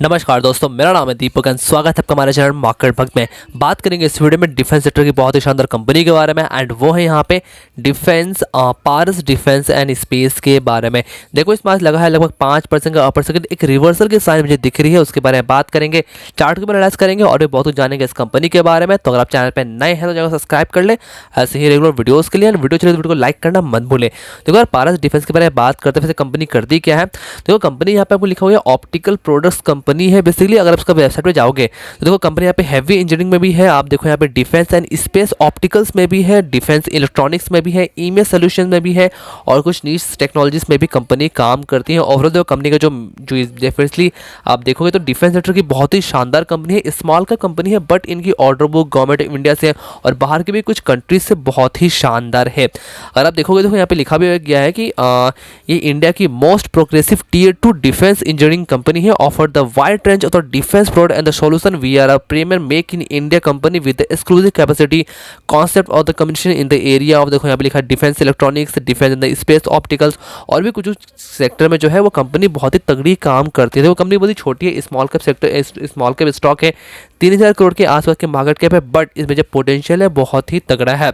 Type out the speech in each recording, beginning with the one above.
नमस्कार दोस्तों, मेरा नाम है दीपक एंड स्वागत है आपका हमारे चैनल मार्केट भक्त में। बात करेंगे इस वीडियो में डिफेंस सेक्टर की बहुत ही शानदार कंपनी के बारे में एंड वो है यहाँ पे defence Paras defence and space के बारे में। देखो इसमें आज लगा है लगभग 5% का अपर सेकंड एक रिवर्सल की साइन मुझे दिख रही है, उसके बारे में बात करेंगे, चार्ट के बारे में एनालाइज करेंगे और भी बहुत कुछ जानेंगे इस कंपनी के बारे में। तो अगर आप चैनल पर नए हैं तो जगह सब्सक्राइब कर ले ऐसे ही रेगुलर वीडियोज़ के लिए। वीडियो चले तो वीडियो को लाइक करना मत भूलें। देखो यार, पारस डिफेंस के बारे में बात करते हैं कंपनी करती क्या है। देखो कंपनी यहाँ पे आपको लिखा हुआ है ऑप्टिकल प्रोडक्ट्स कंपनी है बेसिकली। अगर आप उसका वेबसाइट पे जाओगे तो देखो कंपनी यहाँ पे हैवी इंजीनियरिंग में भी है, आप देखो यहाँ पे डिफेंस एंड स्पेस ऑप्टिकल्स में भी है, डिफेंस इलेक्ट्रॉनिक्स में भी है, इमेज सोल्यूशन में भी है और कुछ नीश टेक्नोलॉजीज में भी कंपनी काम करती है। ओवरऑल देखो कंपनी का जो डेफिनेटली आप देखोगे तो डिफेंस सेक्टर की बहुत ही शानदार कंपनी है। स्मॉल का कंपनी है बट इनकी order book government of India से और बाहर के भी कुछ कंट्रीज से बहुत ही शानदार है। अगर आप देखोगे तो यहाँ पे लिखा भी गया है कि ये इंडिया की most progressive tier 2 defence engineering company है, offer the wide range of the defence product and the solution we are a premier make in India company with exclusive capacity concept of the communication in the area of, देखो यहाँ पे लिखा है defence electronics, defence in the space opticals और भी कुछ sector में जो है वो कंपनी बहुत ही तगड़ी काम करती है। वो कंपनी बहुत ही छोटी है, small cap sector, small cap stock है, 3000 करोड़ के आसपास के मार्केट कैप है, बट इसमें जो पोटेंशियल है बहुत ही तगड़ा है।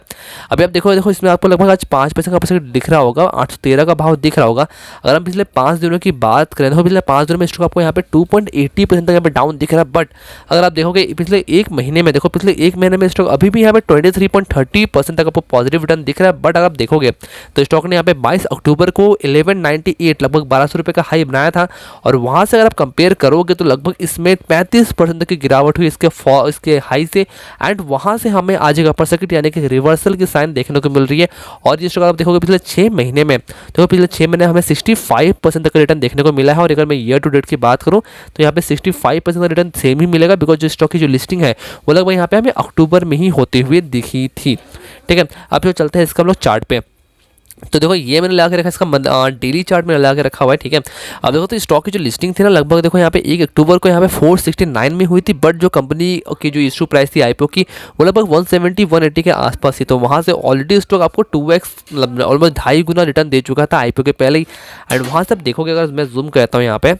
अभी आप देखो इसमें आपको लगभग आज 5% का परसेंट दिख रहा होगा, 813 का भाव दिख रहा होगा। अगर हम पिछले 5 दिनों की बात करें तो पिछले 5 दिनों में स्टॉक आपको यहाँ पे 2.80% तक यहाँ पे डाउन दिख रहा है। बट अगर आप देखोगे पिछले एक महीने में, देखो पिछले एक महीने में स्टॉक अभी भी यहाँ पे 23.30% तक आपको पॉजिटिव रिटर्न दिख रहा है। बट अगर आप देखोगे तो स्टॉक ने यहाँ पे 22 अक्टूबर को 1198 लगभग 1200 रुपये का हाई बनाया था और वहाँ से अगर आप कंपेयर करोगे तो लगभग इसमें 35% तक की गिरावट हुई इसके हाई से एंड वहाँ से हमें आज एक अपर सर्किट यानी कि रिवर्सल की साइन देखने को मिल रही है। और ये स्टॉक आप देखोगे पिछले 6 महीने में, तो पिछले 6 महीने हमें 65% तक का रिटर्न देखने को मिला है। और अगर मैं ईयर टू डेट की बात करूँ तो यहाँ पे 65% का रिटर्न सेम ही मिलेगा, बिकॉज जो स्टॉक की जो लिस्टिंग है वो लगभग यहाँ पे हमें अक्टूबर में ही होते हुए दिखी थी। ठीक है, अब जो चलते हैं इसका हम लोग चार्ट पे। तो देखो ये मैंने लगा के रखा, इसका डेली चार्ट में लगा के रखा हुआ है। ठीक है, अब देखो तो स्टॉक की जो लिस्टिंग थी ना लगभग देखो यहाँ पे 1 अक्टूबर को यहाँ पे 469 में हुई थी, बट जो कंपनी की जो इशू प्राइस थी आईपीओ की वो लगभग 170-180 के आसपास थी। तो वहाँ से ऑलरेडी स्टॉक आपको 2x ऑलमोस्ट 2.5 गुना रिटर्न दे चुका था आईपीओ के पहले ही। एंड वहाँ से आप देखोगे, अगर मैं जूम करता हूँ यहाँ पे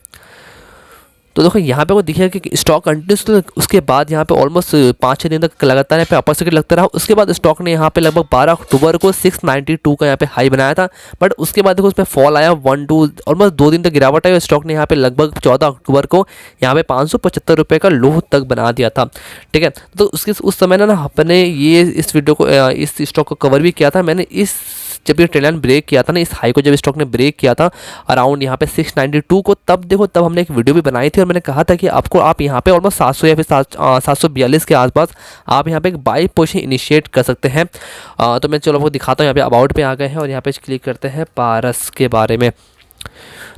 तो देखो यहाँ पे वो दिखेगा कि स्टॉक कंटिन्यूस उसके बाद यहाँ पे ऑलमोस्ट 5-6 दिन तक लगातार यहाँ पे अपर सर्किट लगता रहा। उसके बाद स्टॉक ने यहाँ पे लगभग 12 अक्टूबर को 692 का यहाँ पे हाई बनाया था, बट उसके बाद देखो उसमें फॉल आया, ऑलमोस्ट 2 दिन तक गिरावट आई और स्टॉक ने यहाँ पे लगभग 14 अक्टूबर को यहाँ पे 575 रुपये का लो तक बना दिया था। ठीक है, तो उस समय ना अपने ये इस वीडियो को इस स्टॉक को कवर भी किया था मैंने। जब ये ट्रेंड लाइन ब्रेक किया था ना, इस हाई को जब स्टॉक ने ब्रेक किया था अराउंड यहाँ पे 692 को, तब हमने एक वीडियो भी बनाई थी और मैंने कहा था कि आप यहाँ पे ऑलमोस्ट 700 या फिर 742 के आसपास आप यहाँ पे एक बाई पोजीशन इनिशिएट कर सकते हैं। तो मैं चलो आपको दिखाता हूँ। यहाँ पे अबाउट पे आ गए हैं और यहाँ पे क्लिक करते हैं पारस के बारे में।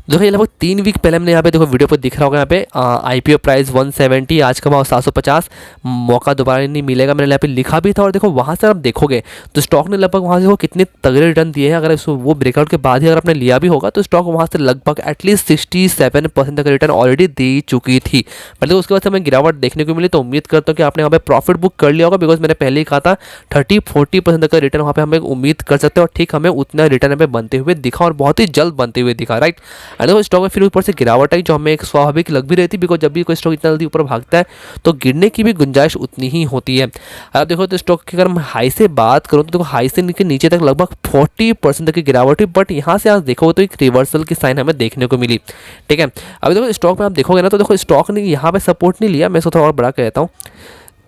देखो ये लगभग 3 वीक पहले हमने यहाँ पे देखो वीडियो पर दिख रहा होगा यहाँ पे आईपीओ प्राइस 170, आज का भाव 750, मौका दोबारा नहीं मिलेगा, मैंने यहाँ पे लिखा भी था। और देखो वहाँ से आप देखोगे तो स्टॉक ने लगभग वहाँ से वो कितने तगड़े रिटर्न दिए हैं। अगर वो ब्रेकआउट के बाद ही अगर आपने लिया भी होगा तो स्टॉक वहाँ से लगभग एटलीस्ट 67% तक रिटर्न ऑलरेडी दे चुकी थी। मतलब उसके बाद से हमें गिरावट देखने को मिली। तो उम्मीद करता हूँ कि आपने यहाँ पे प्रॉफिट बुक कर लिया होगा, बिकॉज मैंने पहले ही कहा था 30-40% तक का रिटर्न वहाँ पे हमें उम्मीद कर सकते हैं और ठीक हमें उतना रिटर्न यहाँ पे बनते हुए दिखा और बहुत ही जल्द बनते हुए दिखा, राइट। एंड देखो स्टॉक में फिर ऊपर से गिरावट आई जो हमें एक स्वाभाविक लग भी रही थी, बिकॉज जब भी कोई स्टॉक इतना जल्दी ऊपर भागता है तो गिरने की भी गुंजाइश उतनी ही होती है। अब देखो तो स्टॉक की अगर मैं हाई से बात करूँ तो देखो हाई से नीचे तक लगभग 40% तक की गिरावट हुई, बट यहाँ से आज देखो तो एक रिवर्सल की साइन हमें देखने को मिली। ठीक है, अभी देखो स्टॉक में आप देखोगे ना तो देखो स्टॉक ने यहाँ पे सपोर्ट नहीं लिया। मैं इसको थोड़ा और बड़ा कहता हूँ,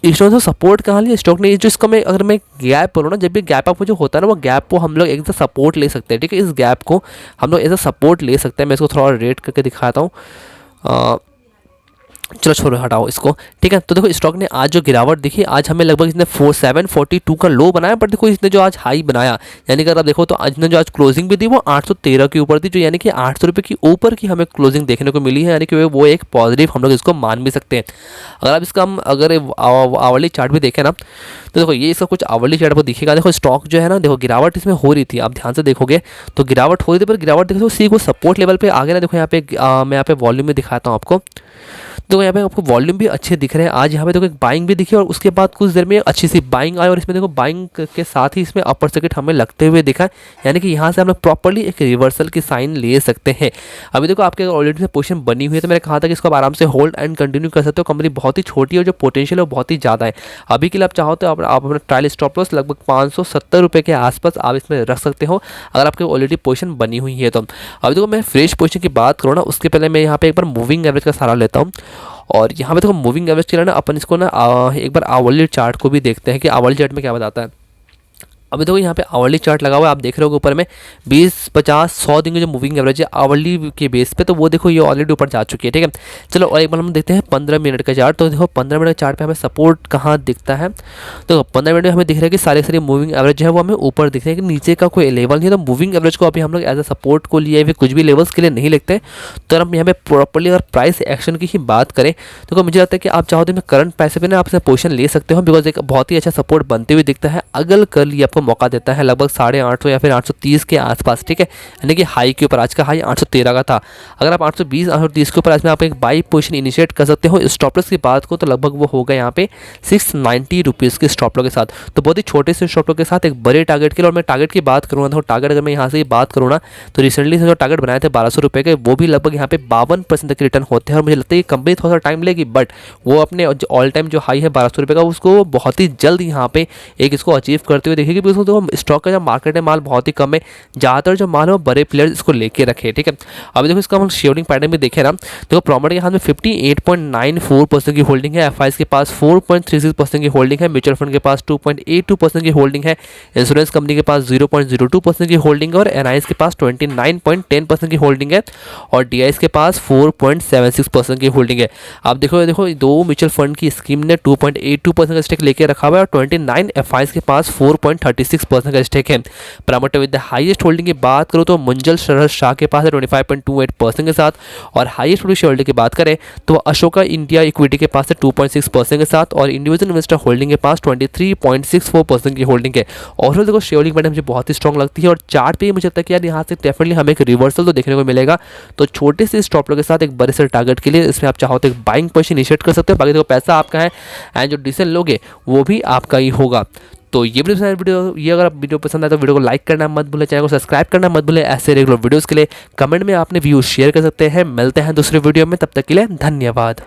स्टॉक से सपोर्ट कहाँ लिया स्टॉक ने, जो इसका मैं अगर मैं गैप बोलूँ ना, जब भी गैप अप जो होता है ना वो गैप को हम लोग एक सपोर्ट ले सकते हैं। ठीक है, इस गैप को हम लोग एज अ सपोर्ट ले सकते हैं। मैं इसको थोड़ा रेट करके दिखाता हूँ। चलो छोड़ो हटाओ इसको। ठीक है, तो देखो स्टॉक ने आज जो गिरावट दिखी, आज हमें लगभग इसने 742 का लो बनाया, बट देखो इसने जो आज हाई बनाया यानी कि अगर आप देखो तो आज ने जो आज क्लोजिंग भी दी वो 813 के ऊपर थी, जो यानी कि 800 रुपये की ऊपर की हमें क्लोजिंग देखने को मिली है, यानी कि वो एक पॉजिटिव हम लोग इसको मान भी सकते हैं। अगर आप इसका अगर आवरली चार्ट भी देखें ना तो देखो ये इसका कुछ आवरली चार्ट पर दिखेगा। देखो स्टॉक जो है ना, देखो गिरावट इसमें हो रही थी, आप ध्यान से देखोगे तो गिरावट हो रही थी, पर गिरावट देखो सी को सपोर्ट लेवल पे आ गया ना। देखो यहाँ पे मैं यहाँ पे वॉल्यूम में दिखाता हूँ आपको। तो यहाँ पे आपको वॉल्यूम भी अच्छे दिख रहे हैं। आज यहाँ पे देखो एक बाइंग भी दिखी और उसके बाद कुछ देर में अच्छी सी बाइंग आई और इसमें देखो बाइंग के साथ ही इसमें अपर सर्किट हमें लगते हुए दिखा, यानी कि यहाँ से हम लोग प्रॉपर्ली एक रिवर्सल की साइन ले सकते हैं। अभी देखो आपके ऑलरेडी से पोजीशन बनी हुई है, तो मैंने कहा था कि इसको आप आराम से होल्ड एंड कंटिन्यू कर सकते हो। कंपनी बहुत ही छोटी है और जो पोटेंशियल है वो बहुत ही ज़्यादा है। अभी के लिए आप चाहो तो आप अपना ट्रायल स्टॉप लॉस लगभग 570 रुपये के आसपास आप इसमें रख सकते हो, अगर आपकी ऑलरेडी पोजीशन बनी हुई है तो। अभी देखो मैं फ्रेश पोजीशन की बात करूँ ना, उसके पहले मैं यहाँ पे एक बार मूविंग एवरेज का सहारा लेता हूँ। और यहाँ पे देखो मूविंग एवरेज के लिए ना अपन इसको ना एक बार आवरली चार्ट को भी देखते हैं कि आवरली चार्ट में क्या बताता है। अभी देखो यहाँ पे आवरली चार्ट लगा हुआ है, आप देख रहे हो ऊपर में 20, 50, 100 दिन की जो मूविंग एवरेज है आवरली के बेस पे, तो वो देखो ये ऑलरेडी ऊपर जा चुकी है। ठीक है, चलो और एक बार हम देखते हैं 15 मिनट का चार्ट। तो देखो 15 मिनट के चार्ट पे हमें सपोर्ट कहाँ दिखता है, तो 15 मिनट में हमें दिख रहा है कि सारी मूविंग एवरेज जो है वो हमें ऊपर दिख रहा है कि नीचे का कोई लेवल नहीं है। तो मूविंग एवरेज को अभी हम लोग एज अ सपोर्ट को लिए हुए कुछ भी लेवल्स के लिए नहीं लिखते। तो हम यहाँ पे प्रॉपर्ली अगर प्राइस एक्शन की ही बात करें तो मुझे लगता है कि आप चाहो तो करंट पैसे पे ना आप इसमें पोजीशन ले सकते हो, बिकॉज एक बहुत ही अच्छा सपोर्ट बनते हुए दिखता है। अगर कर लिए आपको मौका देता है लगभग 850 या फिर 830 के आसपास। ठीक है, यानी कि हाई के ऊपर, आज का हाई 813 का था। अगर आप 820, 830 के ऊपर आज में आप एक बाई पोजीशन इनिशिएट कर सकते हो। स्टॉप लॉस की बात को तो लगभग वो होगा यहाँ पे 690 रुपीज़ के स्टॉप लॉस के साथ। तो बहुत ही छोटे से स्टॉप लॉस के साथ एक बड़े टारगेट के लिए। और मैं टारगेट की बात करूँगा तो टारगेट अगर मैं यहाँ से बात करूँ ना, तो रिसेंटली से जो टारगेट बनाए थे 1200 रुपये के, वो भी लगभग यहाँ पे 52% तक रिटर्न होते हैं। और मुझे लगता है कि कंपनी थोड़ा सा टाइम लेगी, बट वो अपने ऑल टाइम जो हाई है 1200 रुपये का, उसको बहुत ही जल्द यहाँ पे एक इसको अचीव करते हुए देखेगी। बिकॉज तो स्टॉक का जो मार्केट है माल बहुत ही कम है, ज़्यादातर जो माल है वो बड़े प्लेयर्स इसको लेके रखे। ठीक है, अभी देखो इसका हम शेयरिंग पैटर्न भी देखे ना, देखो प्रोमोटर के हाथ में 58.94% की होल्डिंग है, एफआईज के पास 4.36% की होल्डिंग है, म्यूचुअल फंड के पास 2.82% की होल्डिंग है, इंश्योरेंस कंपनी के पास 0.02% की होल्डिंग है और एनआईएस के पास 29.10% की होल्डिंग है और डीआईएस के पास 4.76% की होल्डिंग है। आप देखो दो म्यूचुअल फंड की स्कीम ने 2.82% का स्टेक लेके रखा हुआ है और 29 एफआईज के पास 4.36% का स्टेक है। Promoter with the highest holding की बात करूँ तो मुंजल शरद शाह के पास है 25.28% के साथ, और हाईएस्ट होल्डिंग की बात करें तो अशोका इंडिया इक्विटी के पास है 2.6% के साथ, और इंडिविजुअल इन्वेस्टर होल्डिंग के पास 23.64% की होल्डिंग है। ओवरऑल देखो शेयरिंग पैटर्न मुझे बहुत ही स्ट्रॉन्ग लगती है और चार्ट पे मुझे लगता है कि यार यहाँ से डेफिनेटली हमें एक रिवर्सल तो देखने को मिलेगा। तो छोटे से स्टॉप लॉस के साथ एक बड़े से टारगेट के लिए इसमें आप चाहो तो एक बाइंग पोजीशन इनिशिएट कर सकते हो। बाकी देखो पैसा आपका है एंड जो डिसीजन लोगे वो भी आपका ही होगा। तो ये वीडियो ये अगर आप वीडियो पसंद आए तो वीडियो को लाइक करना मत भूलें, चैनल को सब्सक्राइब करना मत भूलें। ऐसे रेगुलर वीडियोस के लिए कमेंट में आपने व्यूज शेयर कर सकते हैं। मिलते हैं दूसरे वीडियो में, तब तक के लिए धन्यवाद।